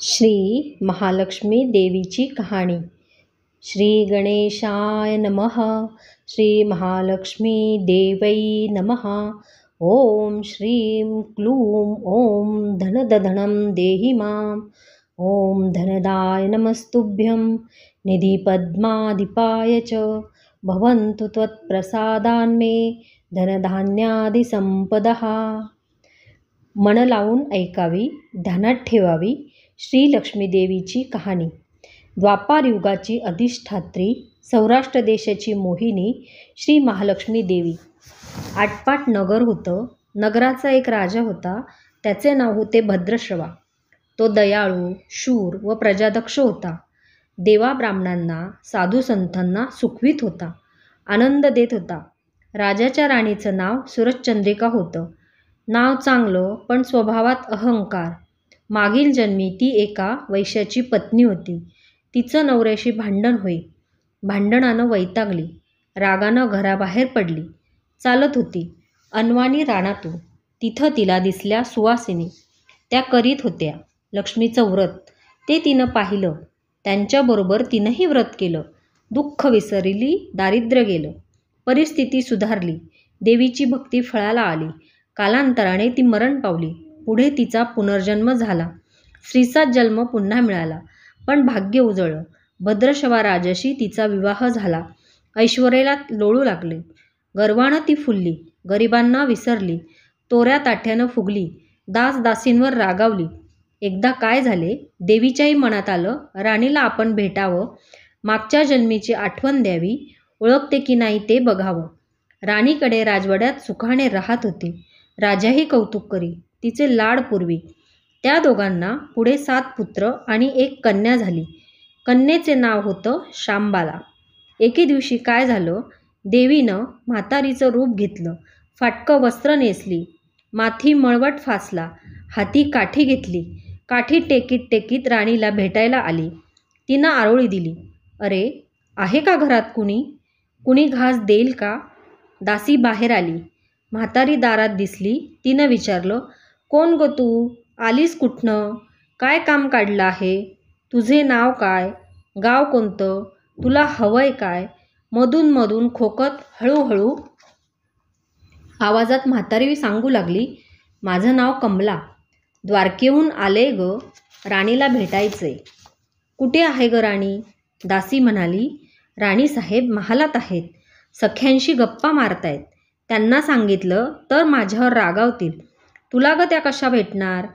श्री महालक्ष्मी देवीची कहाणी. श्री गणेशाय नमः. श्री महालक्ष्मी देवै नमः. ओम श्रीं क्लूं ओम धनदधनं देहि मां. ओम धनदाय नमस्तुभ्यं निधिपद्माधिपाय च भवन्तु त्वत्प्रसादान्मे धनधान्यादिसंपदः. मन लावून ऐकावी, ध्यानात ठेवावी. श्री लक्ष्मी देवीची कहाणी. द्वापार युगाची अधिष्ठात्री, सौराष्ट्र देशाची मोहिनी श्री महालक्ष्मी देवी. आटपाट नगर होतं. नगराचा एक राजा होता. त्याचे नाव होते भद्रश्रवा. तो दयाळू, शूर व प्रजादक्ष होता. देवा ब्राह्मणांना, साधू संतांना सुखवीत होता, आनंद देत होता. राजाच्या राणीचं नाव सुरचंद्रिका होतं. नाव चांगलं, पण स्वभावात अहंकार. मागील जन्मी ती एका वैश्याची पत्नी होती. तिचं नवऱ्याशी भांडण होई. भांडणानं वैतागली. रागानं घराबाहेर पडली. चालत होती अनवाणी रानातून. तिथं तिला दिसल्या सुवासिनी. त्या करीत होत्या लक्ष्मीचं व्रत. ते तिनं पाहिलं. त्यांच्याबरोबर तिनंही व्रत केलं. दुःख विसरली, दारिद्र्य गेलं, परिस्थिती सुधारली. देवीची भक्ती फळाला आली. कालांतराने ती मरण पावली. पुढे तिचा पुनर्जन्म झाला. स्त्रीचा जन्म पुन्हा मिळाला. पण भाग्य उजळलं. भद्रश्रवा राजाशी तिचा विवाह झाला. ऐश्वर्याला लोळू लागले. गर्वानं ती फुलली. गरिबांना विसरली. तोऱ्या ताठ्यानं फुगली. दासदासींवर रागावली. एकदा काय झाले, देवीच्याही मनात आलं, राणीला आपण भेटावं, मागच्या जन्मीची आठवण द्यावी, ओळखते की नाही ते बघावं. राणीकडे राजवाड्यात सुखाने राहत होती. राजाही कौतुक करी. तिचे लाड पूर्वी. त्या दोघांना पुढे 7 पुत्र आणि 1 कन्या झाली. कन्येचे नाव होतं शांबाला. एके दिवशी काय झालं, देवीनं म्हातारीचं रूप घेतलं. फाटकं वस्त्र नेसली. माथी मळवट फासला. हाती काठी घेतली. काठी टेकीत टेकीत राणीला भेटायला आली. तिनं आरोळी दिली. अरे, आहे का घरात कुणी? कुणी घास देईल का? दासी बाहेर आली. म्हातारी दारात दिसली. तिनं विचारलं, कोण गो तू? आलीस कुठनं? काय काम काढलं आहे? तुझे नाव काय? गाव कोणतं? तुला हवंय काय? मधून मधून खोकत हळूहळू आवाजात म्हातारी सांगू लागली, माझं नाव कमला. द्वारकेहून आले ग. राणीला भेटायचंय. कुठे आहे ग राणी? दासी म्हणाली, राणीसाहेब महालात आहेत. सख्यांशी गप्पा मारतायत. त्यांना सांगितलं तर माझ्यावर रागावतील. तुला ग त्या कशा भेटणार?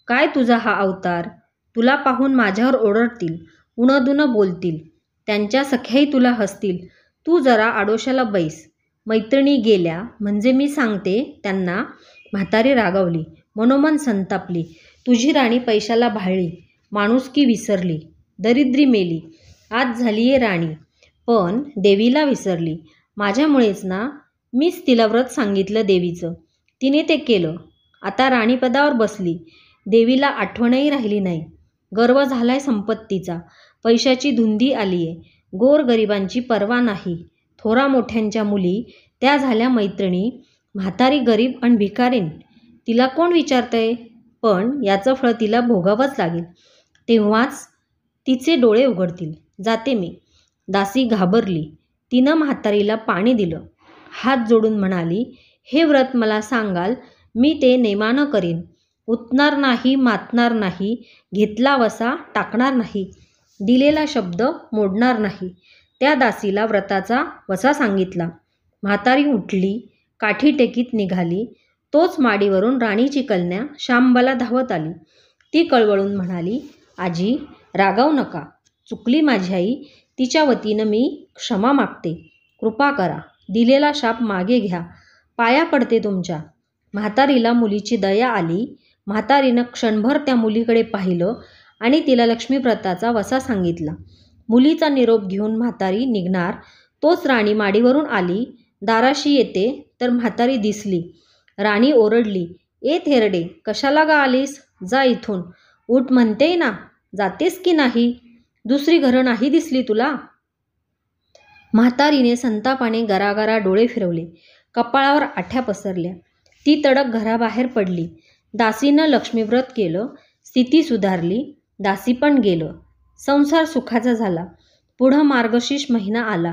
काय तुझा हा अवतार? तुला पाहून माझ्यावर ओरडतील, उणंदुणं बोलतील. त्यांच्या सख्याही तुला हसतील. तू जरा आडोशाला बैस. मैत्रिणी गेल्या म्हणजे मी सांगते त्यांना. म्हातारी रागावली. मनोमन संतापली. तुझी राणी पैशाला भाळली. माणुसकी विसरली. दरिद्री मेली. आज झालीये राणी, पण देवीला विसरली. माझ्यामुळेच ना. मीच तिला व्रत सांगितलं देवीचं. तिने ते केलं. आता राणीपदावर बसली. देवीला आठवणही राहिली नाही. गर्व झालाय संपत्तीचा. पैशाची धुंदी आलीये. गोरगरिबांची पर्वा नाही. थोरा मोठ्यांच्या मुली त्या झाल्या मैत्रिणी. म्हातारी गरीब आणि भिकारीन. तिला कोण विचारतंय? पण याचं फळ तिला भोगावंच लागेल. तेव्हाच तिचे डोळे उघडतील. जाते मी. दासी घाबरली. तिनं म्हातारीला पाणी दिलं. हात जोडून म्हणाली, हे व्रत मला सांगाल, मी ते नेमानं करीन. उतणार नाही, मातणार नाही. घेतला वसा टाकणार नाही. दिलेला शब्द मोडणार नाही. त्या दासीला व्रताचा वसा सांगितला. म्हातारी उठली. काठी टेकीत निघाली. तोच माडीवरून राणीची कन्या शांबाला धावत आली. ती कळवळून म्हणाली, आजी रागावू नका. चुकली माझी आई. तिच्या वतीनं मी क्षमा मागते. कृपा करा. दिलेला शाप मागे घ्या. पाया पडते तुमच्या. म्हातारीला मुलीची दया आली. म्हातारीनं क्षणभर त्या मुलीकडे पाहिलं आणि तिला लक्ष्मीव्रताचा वसा सांगितला. मुलीचा निरोप घेऊन म्हातारी निघणार, तोच राणी माडीवरून आली. दाराशी येते तर म्हातारी दिसली. राणी ओरडली, ए थेरडे, कशाला गा आलीस? जा इथून. उठ म्हणतेय ना. जातेस की नाही? दुसरी घरं नाही दिसली तुला? म्हातारीने संतापाने गरागरा डोळे फिरवले. कपाळावर आठ्या पसरल्या. ती तडक घराबाहेर पडली. दासीनं लक्ष्मीव्रत केलं. स्थिती सुधारली. दासी पण गेलं. संसार सुखाचा झाला. पुढं मार्गशीर्ष महिना आला.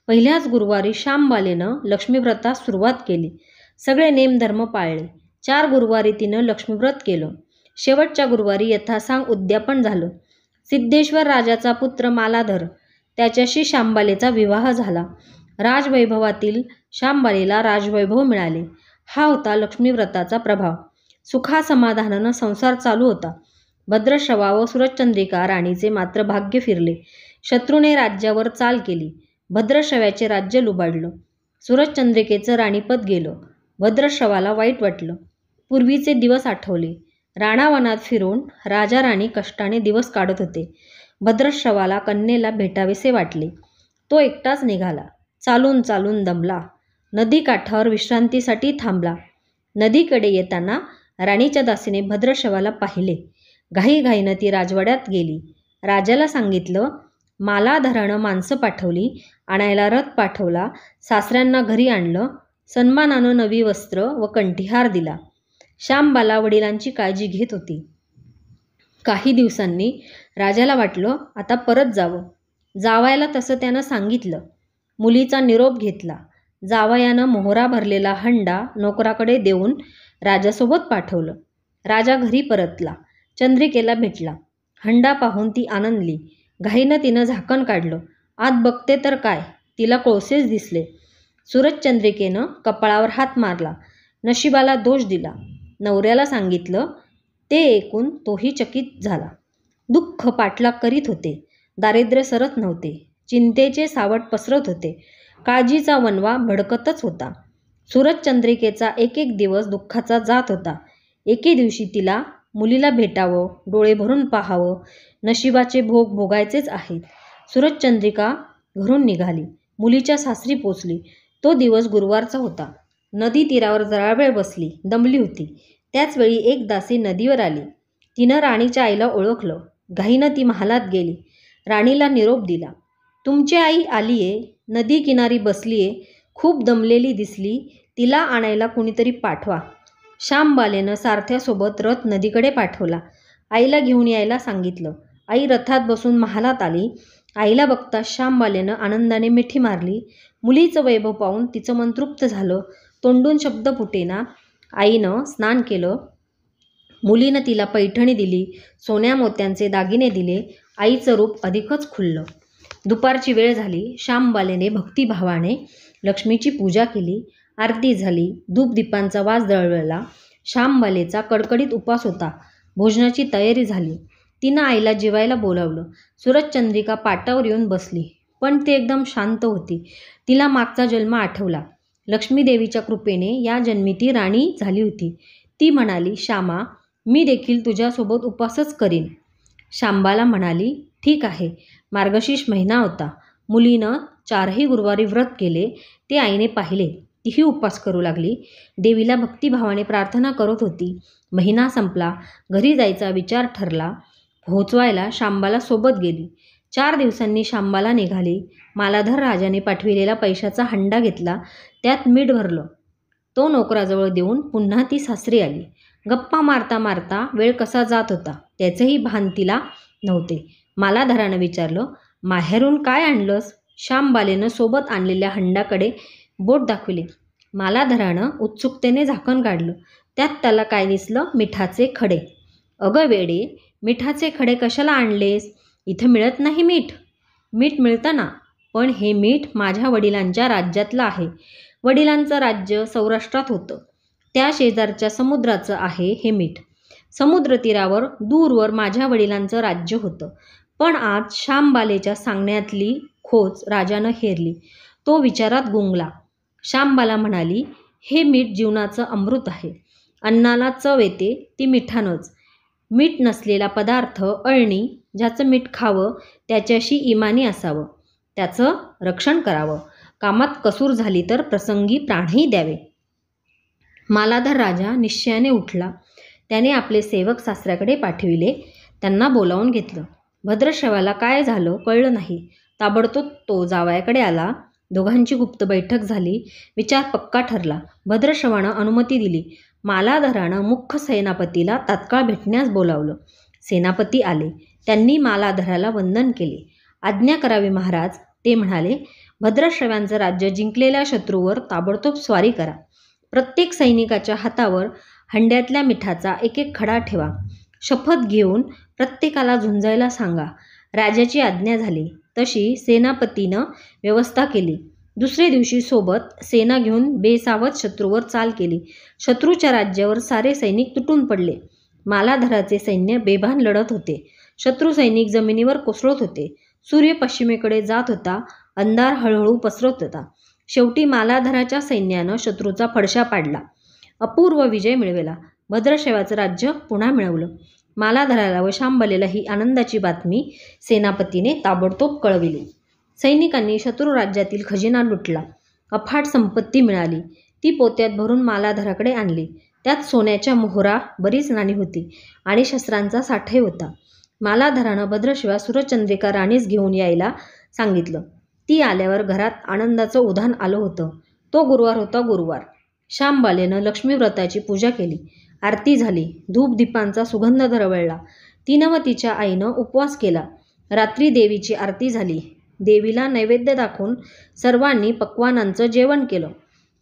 पहिल्याच गुरुवारी श्यामबालेनं लक्ष्मीव्रतास सुरुवात केली. सगळे नेमधर्म पाळले. 4 गुरुवारी तिनं लक्ष्मीव्रत केलं. शेवटच्या गुरुवारी यथासांग उद्यापन झालं. सिद्धेश्वर राजाचा पुत्र मालाधर त्याच्याशी श्यामबालेचा विवाह झाला. राजवैभवातील श्यामबालेला राजवैभव मिळाले. हा होता लक्ष्मीव्रताचा प्रभाव. सुखासमाधानानं संसार चालू होता. भद्रश्रवा व सुरचंद्रिका राणीचे मात्र भाग्य फिरले. शत्रूने राज्यावर चाल केली. भद्रश्रव्याचे राज्य लुबाडलं. सुरचंद्रिकेचं राणीपद गेलं. भद्रश्रवाला वाईट वाटलं. पूर्वीचे दिवस आठवले. राणावनात फिरून राजा राणी कष्टाने दिवस काढत होते. भद्रश्रवाला कन्येला भेटावेसे वाटले. तो एकटाच निघाला. चालून चालून दमला. नदी काठावर विश्रांतीसाठी थांबला. नदीकडे येताना राणीच्या दासीने भद्रश्रवाला पाहिले. घाईघाईनं ती राजवाड्यात गेली. राजाला सांगितलं. मालाधरानं माणसं पाठवली. आणायला रथ पाठवला. सासऱ्यांना घरी आणलं. सन्मानानं नवी वस्त्र व कंठीहार दिला. श्यामबाला वडिलांची काळजी घेत होती. काही दिवसांनी राजाला वाटलं आता परत जावं. जावयाला तसं त्यानं सांगितलं. मुलीचा निरोप घेतला. जावयानं मोहरा भरलेला हंडा नोकराकडे देऊन राजासोबत पाठवलं. राजा घरी परतला. चंद्रिकेला भेटला. हंडा पाहून ती आनंदली. घाईनं तिनं झाकण काढलं. आत बघते तर काय, तिला कोळसेच दिसले. सुरचंद्रिकेनं कपाळावर हात मारला. नशिबाला दोष दिला. नवऱ्याला सांगितलं. ते ऐकून तोही चकित झाला. दुःख पाठलाग करीत होते. दारिद्र्य सरत नव्हते. चिंतेचे सावट पसरत होते. काळजीचा वणवा भडकतच होता. सुरचंद्रिकेचा एक एक दिवस दुःखाचा जात होता. एके दिवशी तिला मुलीला भेटावं, डोळे भरून पाहावं, नशिबाचे भोग भोगायचेच आहेत. सुरचंद्रिका घरून निघाली. मुलीच्या सासरी पोचली. तो दिवस गुरुवारचा होता. नदी तीरावर जरा वेळ बसली. दमली होती. त्याचवेळी एक दासी नदीवर आली. तिनं राणीच्या आईला ओळखलं. घाईनं ती महालात गेली. राणीला निरोप दिला. तुमची आई आलीये. नदी किनारी बसलीये. खूप दमलेली दिसली. तिला आणायला कुणीतरी पाठवा. श्यामबालेनं सारथ्यासोबत रथ नदीकडे पाठवला. आईला घेऊन यायला सांगितलं. आई रथात बसून महालात आली. आईला बघता श्यामबालेनं आनंदाने मिठी मारली. मुलीचं वैभव पाहून तिचं मन तृप्त झालं. तोंडून शब्द फुटेना. आईनं स्नान केलं. मुलीनं तिला पैठणी दिली. सोन्या मोत्यांचे दागिने दिले. आईचं रूप अधिकच खुललं. दुपारची वेळ झाली. श्यामबालेने भक्तिभावाने लक्ष्मीची पूजा केली. आरती झाली. धूपदीपांचा वास दळवळला. श्यामबालेचा कडकडीत उपास होता. भोजनाची तयारी झाली. तिनं आईला जेवायला बोलावलं. सुरचंद्रिका पाटावर येऊन बसली. पण ती एकदम शांत होती. तिला मागचा जन्म आठवला. लक्ष्मीदेवीच्या कृपेने या जन्मी ती राणी झाली होती. ती म्हणाली, श्यामा, मी देखील तुझ्यासोबत उपासच करीन. श्यामबाला म्हणाली, ठीक आहे. मार्गशीर्ष महिना होता. मुलीनं 4ही गुरुवारी व्रत केले. ते आईने पाहिले. तीही उपास करू लागली. देवीला भक्तिभावाने प्रार्थना करत होती. महिना संपला. घरी जायचा विचार ठरला. पोहोचवायला श्यामबाला सोबत गेली. 4 दिवसांनी श्यामबाला निघाली. मालाधर राजाने पाठविलेला पैशाचा हंडा घेतला. त्यात मीठ भरलं. तो नोकराजवळ देऊन पुन्हा ती सासरी आली. गप्पा मारता मारता वेळ कसा जात होता त्याचेही भान तिला नव्हते. मालाधरानं विचारलं, माहेरून काय आणलंस? श्यामबालेनं सोबत आणलेल्या हंडाकडे बोट दाखविले. मालाधरानं उत्सुकतेने झाकण काढलं. त्यात त्याला काय दिसलं? मिठाचे खडे. अगं वेडे, मिठाचे खडे कशाला आणलेस? इथं मिळत नाही मीठ. मीठ मिळतं ना, पण हे मीठ माझ्या वडिलांच्या राज्यातलं आहे. वडिलांचं राज्य सौराष्ट्रात होतं. त्या शेजारच्या समुद्राचं आहे हे मीठ. समुद्रतीरावर दूरवर माझ्या वडिलांचं राज्य होतं. पण आज श्यामबालेच्या सांगण्यातली खोच राजानं हेरली. तो विचारात गुंगला. श्यामबाला म्हणाली, हे मीठ जीवनाचं अमृत आहे. अन्नाला चव येते ती मिठानंच. मीठ नसलेला पदार्थ अळणी. ज्याचं मीठ खावं त्याच्याशी इमानी असावं. त्याचं रक्षण करावं. कामात कसूर झाली तर प्रसंगी प्राणही द्यावे. मालाधर राजा निश्चयाने उठला. त्याने आपले सेवक सासऱ्याकडे पाठविले. त्यांना बोलावून घेतलं. भद्रश्रवाला काय झालं कळलं नाही. ताबडतोब तो जावयाकडे आला. दोघांची गुप्त बैठक झाली. विचार पक्का ठरला. भद्रश्रवानं अनुमती दिली. मालाधरानं मुख्य सेनापतीला तात्काळ भेटण्यास बोलावलं. सेनापती आले. त्यांनी मालाधराला वंदन केले. आज्ञा करावी महाराज. ते म्हणाले, भद्रश्रव्यांचं राज्य जिंकलेल्या शत्रूवर ताबडतोब स्वारी करा. प्रत्येक सैनिकाच्या हातावर हंड्यातल्या मिठाचा एक एक खडा ठेवा. शपथ घेऊन प्रत्येकाला झुंजायला सांगा. राजाची आज्ञा झाली. तशी सेनापतीनं व्यवस्था केली. दुसरे दिवशी सोबत सेना घेऊन बेसावध शत्रूवर चाल केली. शत्रूच्या राज्यावर सारे सैनिक तुटून पडले. मालाधराचे सैन्य बेभान लढत होते. शत्रू सैनिक जमिनीवर कोसळत होते. सूर्य पश्चिमेकडे जात होता. अंधार हळूहळू पसरत होता. शेवटी मालाधराच्या सैन्यानं शत्रूचा फडशा पाडला. अपूर्व विजय मिळवला. भद्रश्रवाचं राज्य पुन्हा मिळवलं. मालाधराला व शांबलेला ही आनंदाची बातमी सेनापतीने ताबडतोब कळविली. सैनिकांनी शत्रू राज्यातील खजिना लुटला. अफाट संपत्ती मिळाली. ती पोत्यात भरून मालाधराकडे आणली. त्यात सोन्याच्या मोहरा, बरीच नाणी होती आणि शस्त्रांचा साठही होता. मालाधरानं भद्रशिवा सूरजचंद्रिका राणीस घेऊन यायला सांगितलं. ती आल्यावर घरात आनंदाचं उधाण आलं होतं. तो गुरुवार होता. गुरुवार. शांबालेनं लक्ष्मीव्रताची पूजा केली. आरती झाली. धूपदीपांचा सुगंध दरवळला. तिनं व तिच्या आईनं उपवास केला. रात्री देवीची आरती झाली. देवीला नैवेद्य दाखवून सर्वांनी पक्वानांचं जेवण केलं.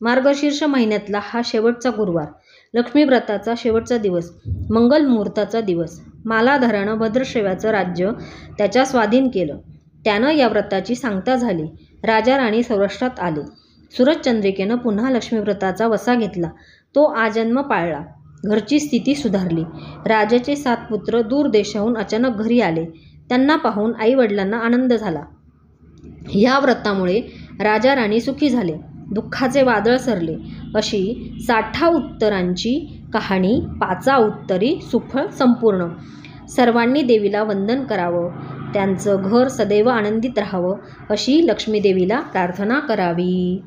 मार्गशीर्ष महिन्यातला हा शेवटचा गुरुवार, लक्ष्मीव्रताचा शेवटचा दिवस, मंगल मुहूर्ताचा दिवस. मालाधरानं भद्रश्रव्याचं राज्य त्याच्या स्वाधीन केलं. त्यानं या व्रताची सांगता झाली. राजा राणी सौराष्ट्रात आले. सूरजचंद्रिकेनं पुन्हा लक्ष्मीव्रताचा वसा घेतला. तो आजन्म पाळला. घरची स्थिती सुधारली. राजाचे 7 पुत्र दूर देशाहून अचानक घरी आले. त्यांना पाहून आई वडिलांना आनंद झाला. ह्या व्रतामुळे राजा राणी सुखी झाले. दुःखाचे वादळ सरले. अशी 60 उत्तरांची कहाणी 5 उत्तरी सुफळ संपूर्ण. सर्वांनी देवीला वंदन करावं. त्यांचं घर सदैव आनंदित राहावं अशी लक्ष्मीदेवीला प्रार्थना करावी.